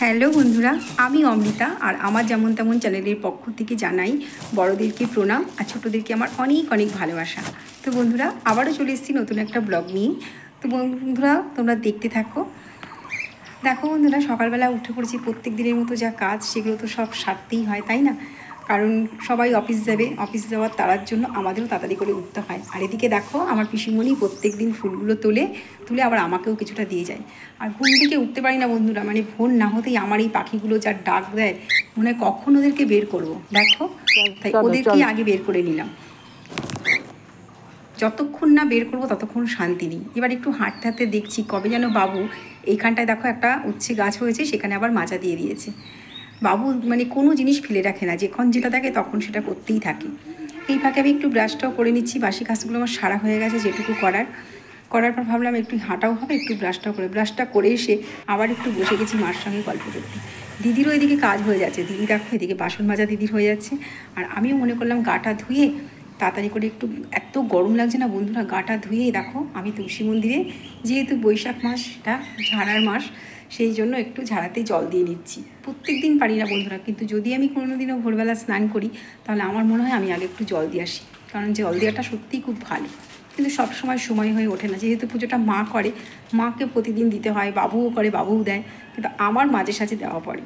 Hello বন্ধুরা, আমি অমৃতা আর আমার যেমন তেমন চ্যানেলের পক্ষ থেকে জানাই বড়দেরকে প্রণাম আর ছোটোদেরকে আমার অনেক অনেক ভালোবাসা। তো বন্ধুরা, আবারও চলে এসেছি নতুন একটা ব্লগ নিয়ে। তো বন্ধুরা, তোমরা দেখতে থাকো। দেখো বন্ধুরা, সকালবেলা উঠে পড়েছি, প্রত্যেক দিনের মতো যা কাজ সেগুলো তো সব সারতেই হয়, তাই না? কারণ সবাই অফিস যাবে, অফিস যাওয়ার তাড়ার জন্য আমাদেরও তাড়াতাড়ি করে উঠতে হয়। আর এদিকে দেখো, আমার পিসিমণি প্রত্যেক দিন ফুলগুলো তুলে আবার আমাকেও কিছুটা দিয়ে যায়। আর ঘুম থেকে উঠতে পারি না বন্ধুরা, মানে ভোর না হতেই আমার এই পাখিগুলো যা ডাক দেয়, মনে হয় কখন ওদেরকে বের করব। দেখো, তাই ওদেরকেই আগে বের করে নিলাম। যতক্ষণ না বের করবো ততক্ষণ শান্তি নেই। এবার একটু হাঁটতে হাঁটতে দেখছি কবে যেন বাবু এইখানটায় দেখো একটা উচ্ছে গাছ হয়েছে, সেখানে আবার মাচা দিয়ে দিয়েছে। বাবু মানে কোনো জিনিস ফেলে রাখে না, যখন যেটা থাকে তখন সেটা করতেই থাকে। এই ফাঁকে আমি একটু ব্রাশটাও করে নিচ্ছি, বাসি কাজগুলো আমার সারা হয়ে গেছে যেটুকু করার পর ভাবলাম একটু হাঁটাও হবে, একটু ব্রাশটা করে এসে আবার একটু বসে গেছি মার সঙ্গে গল্প করতে। দিদিরও এদিকে কাজ হয়ে যাচ্ছে, দিদি দেখো এদিকে বাসন মাজা দিদির হয়ে যাচ্ছে। আর আমিও মনে করলাম গাটা ধুয়ে তাড়াতাড়ি করে একটু, এত গরম লাগছে না বন্ধুরা, গাটা ধুয়ে দেখো আমি তুলসী মন্দিরে, যেহেতু বৈশাখ মাসটা ঝাড়ার মাস, সেই জন্য একটু ঝাড়াতে জল দিয়ে নিচ্ছি। প্রত্যেক দিন পারি না বন্ধুরা, কিন্তু যদি আমি কোনো দিনও ভোরবেলা স্নান করি তাহলে আমার মনে হয় আমি আগে একটু জল দিয়ে আসি, কারণ জল দেওয়াটা সত্যিই খুব ভালো। কিন্তু সময় হয়ে ওঠে না, যেহেতু পুজোটা মা করে, মাকে প্রতিদিন দিতে হয়, বাবুও করে, বাবুও দেয়, কিন্তু আমার মাঝে সাঝে দেওয়া পড়ে।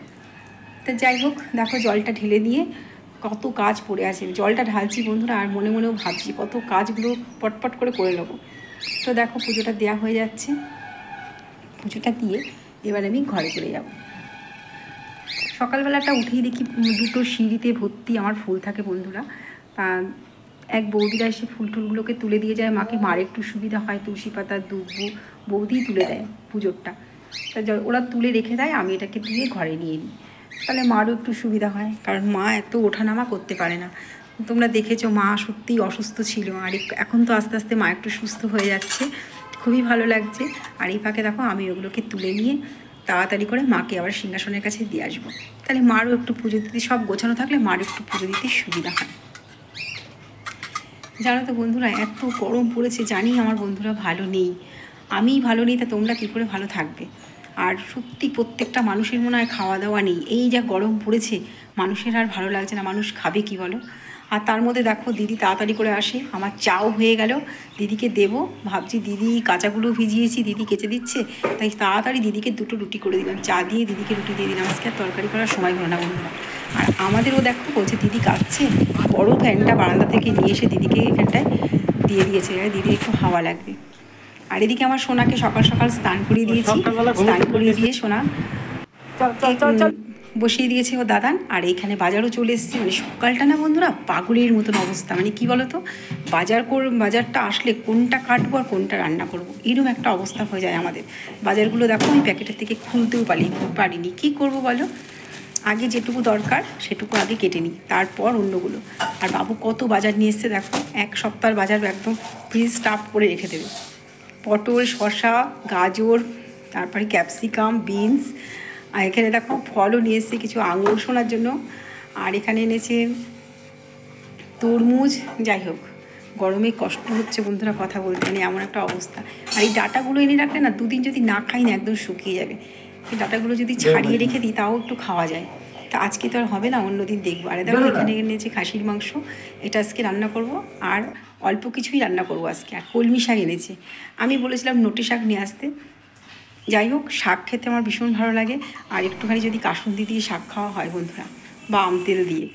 তো যাই হোক, দেখো জলটা ঢেলে দিয়ে কত কাজ পড়ে আছে, জলটা ঢালছি বন্ধুরা, আর মনে মনেও ভাবছি কত কাজগুলো পটপট করে নেবো। তো দেখো পুজোটা দেওয়া হয়ে যাচ্ছে, পুজোটা দিয়ে এবার আমি ঘরে চলে যাব। সকালবেলাটা উঠেই দেখি দুটো সিঁড়িতে ভর্তি আমার ফুল থাকে বন্ধুরা। এক বৌদিরা এসে ফুল টুলগুলোকে তুলে দিয়ে যায় মাকে, মার একটু সুবিধা হয়, তুলসী পাতা দুব্বু বৌদিই তুলে দেয় পুজোরটা। তা ওরা তুলে রেখে দেয়, আমি এটাকে দিয়ে ঘরে নিয়ে নিই, তাহলে মারও একটু সুবিধা হয়, কারণ মা এত ওঠানামা করতে পারে না। তোমরা দেখেছো মা সত্যিই অসুস্থ ছিল, আর এখন তো আস্তে আস্তে মা একটু সুস্থ হয়ে যাচ্ছে, খুবই ভালো লাগছে। আর এই ফাঁকে দেখো আমি ওগুলোকে তুলে নিয়ে তাড়াতাড়ি করে মাকে আবার সিংহাসনের কাছে দিয়ে আসবো, তাহলে মারও একটু পুজো দিতে, সব গোছানো থাকলে মারও একটু পুজো দিতে সুবিধা হয়। জানো তো বন্ধুরা, এত গরম পড়েছে, জানি আমার বন্ধুরা ভালো নেই, আমিই ভালো নেই, তা তোমরা কী করে ভালো থাকবে? আর সত্যি প্রত্যেকটা মানুষের মনে হয় খাওয়া দাওয়া নেই, এই যা গরম পড়েছে মানুষের আর ভালো লাগছে না, মানুষ খাবে কি বলো? আর তার মধ্যে দেখো দিদি তাড়াতাড়ি করে আসে, আমার চাও হয়ে গেল, দিদিকে দেবো ভাবছি, দিদি কাঁচাগুলো ভিজিয়েছি, দিদি কেচে দিচ্ছে, তাই তাড়াতাড়ি দিদিকে দুটো রুটি করে দিলাম, চা দিয়ে দিদিকে রুটি দিয়ে দিলাম, আজকে আর তরকারি করার সময় হলো না বন্ধুরা। আর আমাদেরও দেখো বলছে দিদি কাঁদছে, বড় ফ্যানটা বারান্দা থেকে নিয়ে এসে দিদিকে এখানটায় দিয়ে দিয়েছে, দিদি একটু হাওয়া লাগবে। আর এদিকে আমার সোনাকে সকাল সকাল স্নান করিয়ে দিয়েছি, স্নান করিয়ে দিয়ে সোনা বসিয়ে দিয়েছে ও দাদান। আর এইখানে বাজারও চলে এসেছি, মানে সকালটা না বন্ধুরা পাগলের মতন অবস্থা, মানে কি বলো তো, বাজারটা আসলে কোনটা কাটবো আর কোনটা রান্না করবো, এরকম একটা অবস্থা হয়ে যায় আমাদের। বাজারগুলো দেখো আমি প্যাকেটের থেকে খুলতেও পারিনি, কী করবো বলো? আগে যেটুকু দরকার সেটুকু আগে কেটে নিই, তারপর অন্যগুলো। আর বাবু কত বাজার নিয়ে এসছে দেখো, এক সপ্তাহের বাজার একদম ফ্রিজ স্টাফ করে রেখে দেবে। পটল, শসা, গাজর, তারপরে ক্যাপসিকাম, বিনস, আর এখানে দেখো ফলও নিয়ে এসছে কিছু, আঙুর শোনার জন্য। আর এখানে এনেছে তরমুজ। যাই হোক, গরমে কষ্ট হচ্ছে বন্ধুরা কথা বলতে, মানে এমন একটা অবস্থা। আর এই ডাটাগুলো এনে রাখলে না, দুদিন যদি না খাই না একদম শুকিয়ে যাবে। এই ডাটাগুলো যদি ছাড়িয়ে রেখে দিই তাও একটু খাওয়া যায়, তা আজকে তো আর হবে না, অন্যদিন দেখবো। আর দেখো এখানে এনেছে খাসির মাংস, এটা আজকে রান্না করব, আর অল্প কিছুই রান্না করব আজকে। আর কলমি শাক এনেছে, আমি বলেছিলাম নোটে শাক নিয়ে আসতে। যাই হোক, শাক খেতে আমার ভীষণ ভালো লাগে, আর একটুখানি যদি কাসুন্দি দিয়ে শাক খাওয়া হয় বন্ধুরা, বা আম তেল দিয়ে,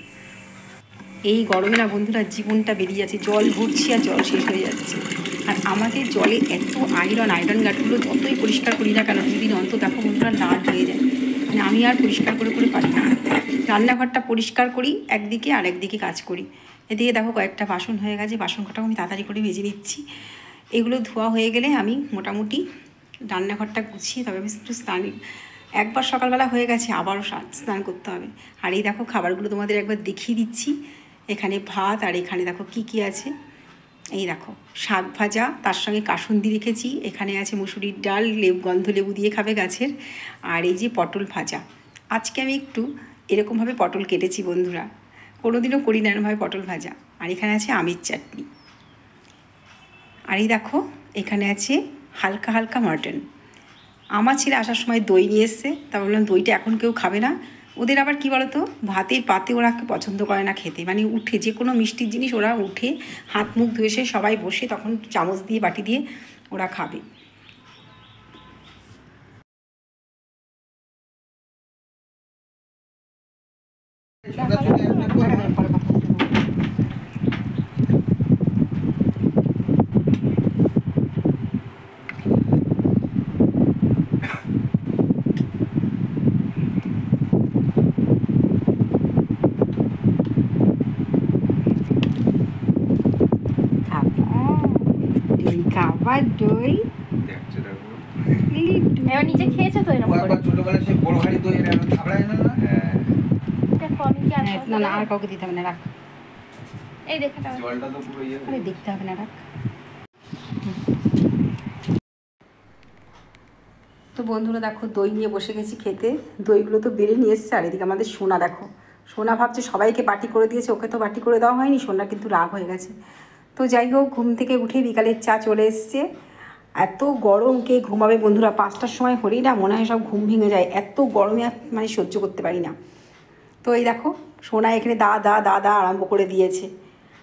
এই গরমে না বন্ধুরা জীবনটা বেরিয়ে যাচ্ছে, জল ভরছি আর জল শেষ হয়ে যাচ্ছে। আর আমাদের জলে এত আয়রন গাটগুলো যতই পরিষ্কার করি না কেন, দুদিন অন্তর দেখো বন্ধুরা লাল হয়ে যায়, মানে আমি আর পরিষ্কার করে পারি না। রান্নাঘরটা পরিষ্কার করি একদিকে, আর একদিকে কাজ করি। এদিকে দেখো কয়েকটা বাসন হয়ে গেছে, বাসন কটাও আমি তাড়াতাড়ি করে ভেজে নিচ্ছি। এগুলো ধোয়া হয়ে গেলে আমি মোটামুটি রান্নাঘরটা গুছিয়ে তবে আমি একটু স্নান, একবার সকালবেলা হয়ে গেছে, আবারও স্নান করতে হবে। আর এই দেখো খাবারগুলো তোমাদের একবার দেখিয়ে দিচ্ছি, এখানে ভাত, আর এখানে দেখো কি কি আছে, এই দেখো শাক ভাজা, তার সঙ্গে কাসুন্দি রেখেছি, এখানে আছে মুসুরির ডাল, গন্ধ লেবু দিয়ে খাবে গাছের, আর এই যে পটল ভাজা। আজকে আমি একটু এরকমভাবে পটল কেটেছি বন্ধুরা, কোনোদিনও করি না এরকমভাবে পটল ভাজা। আর এখানে আছে আমের চাটনি, আর এই দেখো এখানে আছে হালকা হালকা মাটন। আমার ছেলে আসার সময় দই নিয়ে এসছে, তা বললাম দইটা এখন কেউ খাবে না। ওদের আবার কী বলতো, ভাতের পাতে ওরা পছন্দ করে না খেতে, মানে উঠে যে কোনো মিষ্টির জিনিস ওরা উঠে হাত মুখ ধুয়ে এসে সবাই বসে তখন চামচ দিয়ে বাটি দিয়ে ওরা খাবে। খাবার দই এবার নিজে খেয়েছে তো এরকম করে ছোটবেলায় সে বড় হাড়ি দই এর খাবড়ায় না না দেখো আমি কি আর না না আর কাউকে দিতে হবে না, রাখ। এই দেখাটা জলটা তো পুরো ইয়ে আরে দেখতে হবে না, রাখ। তো বন্ধুরা দেখো দই নিয়ে বসে গেছি খেতে। দইগুলো তো বেড়ে নিয়ে এসছে, আর এদিকে আমাদের সোনা দেখো, সোনা ভাবছে সবাইকে বাটি করে দিয়েছে, ওকে তো বাটি করে দেওয়া হয়নি। সোনা কিন্তু রাগ হয়ে গেছে। তো যাই হোক, ঘুম থেকে উঠে বিকালের চা চলে এসছে। এত গরম কে ঘুমাবে বন্ধুরা, 5টার সময় হলেই না মনে হয় সব ঘুম ভেঙে যায়, এত গরমে মানে সহ্য করতে পারি না। তো এই দেখো সোনা এখানে দা দা দা দা আরম্ভ করে দিয়েছে,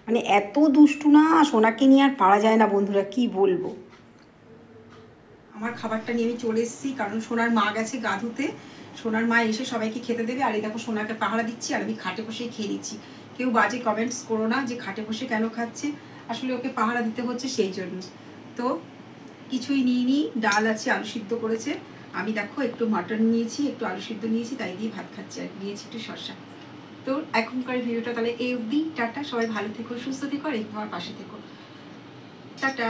মানে এত দুষ্টু না, সোনাকে নিয়ে আর পারা যায় না বন্ধুরা, কি বলবো। আমার খাবারটা নিয়ে আমি চলে এসেছি, কারণ সোনার মা গেছে গা ধুতে। সোনার মা এসে সবাইকে খেতে দেবে, আর এই দেখো সোনাকে পাহারা দিচ্ছি, আর আমি খাটে বসেই খেয়ে দিচ্ছি। কেউ বাজে কমেন্টস করো না যে খাটে বসে কেন খাচ্ছে, আসলে ওকে পাহারা দিতে হচ্ছে সেই জন্য। তো কিছুই নিইনি, ডাল আছে, আলু সিদ্ধ করেছে। আমি দেখো একটু মাটন নিয়েছি, একটু আলু সিদ্ধ নিয়েছি, তাই দিয়ে ভাত খাচ্ছি, আর নিয়েছি একটু শসা। তো এখনকার ভিডিওটা তাহলে এই অবধি। টাটা, সবাই ভালো থেকো, সুস্থ থেকো, আর আমার পাশে থেকো। টাটা।